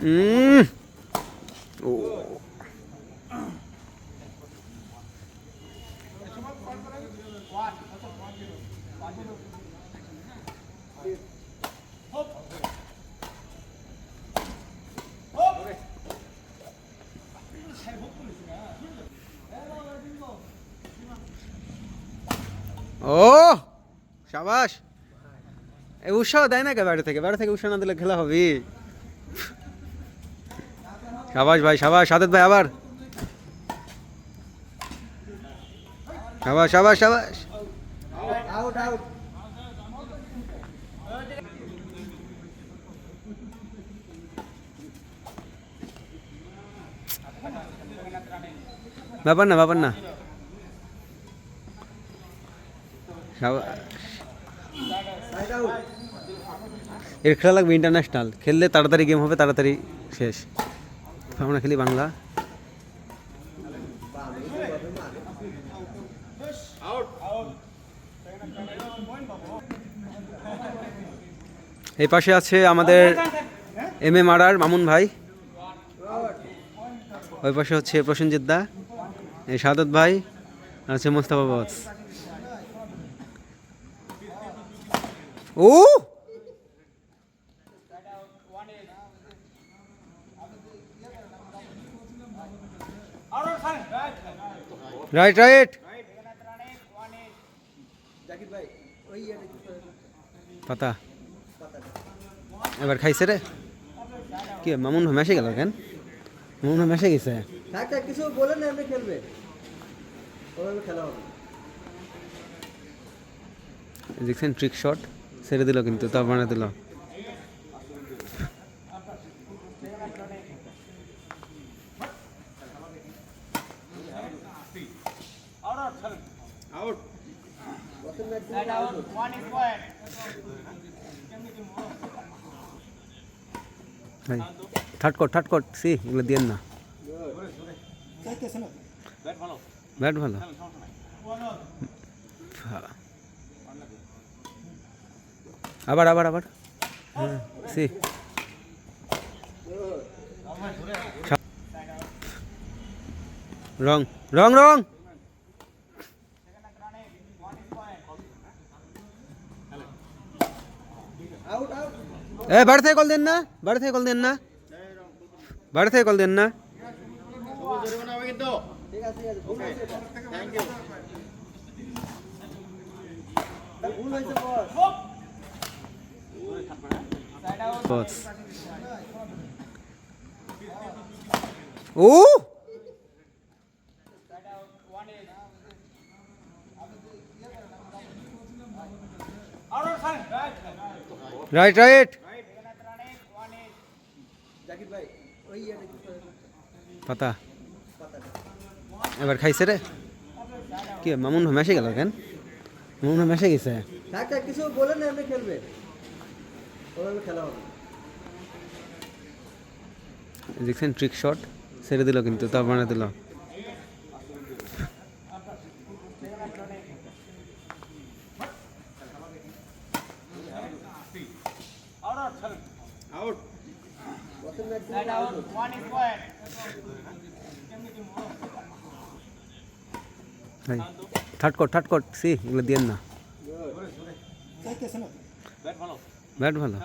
ও ও শাবাশ। এই উৎসাহ দেয় না কে বাইরে থেকে? বাইরে থেকে উৎসাহ না দিলে খেলা হবে? শাবাশ ভাই, শাবাশ। সাদেত ভাই আবার শাবাশ, শাবাশ, শাবাশ। Out out. ব্যাপার না, ব্যাপার না। এর খেলা লাগবে ইন্টারন্যাশনাল, খেললে তাড়াতাড়ি গেম হবে, তাড়াতাড়ি শেষ। আমরা খেলি বাংলা। এই পাশে আছে আমাদের MMA মামুন ভাই, ওই পাশে হচ্ছে প্রসেনজিৎ দা, এই সাদত ভাই, আর হচ্ছে মোস্তফা বস। ও রাইট রাইট। পাতা এবার খাইছে রে। কি মামুন ভাই মেসে গেল কেন? মামুন ভাই মেসে গেছে। কিছু বলেন না, এমনি খেলবে, ওভাবে খেলা হবে। দেখছেন ট্রিক শট ছেড়ে দিল, কিন্তু তা বানা দিল। থার্ড কোর্ট সি এগুলো দিয়ে না। ব্যাট ভালো। আবার আবার আবার সি। রং রং রং। এ বাড়ি থেকে কল দেন না, বাড়ি থেকে কল দেন না, বাড়ি থেকে কল দেন না। ও রাইট রাইট। পাতা এবার খাইছে রে। কি মামুন ভাই মেসে গেল কেন? মামুন ভাই মেসে গেছে। কিছু বলেন না, এমনি খেলবে, ওভাবে খেলা হবে। দেখছেন ট্রিক শট ছেড়ে দিল, কিন্তু তা বানা দিল। থার্ড কোর্ট সি এগুলো দিয়ে না। ব্যাট ভালো।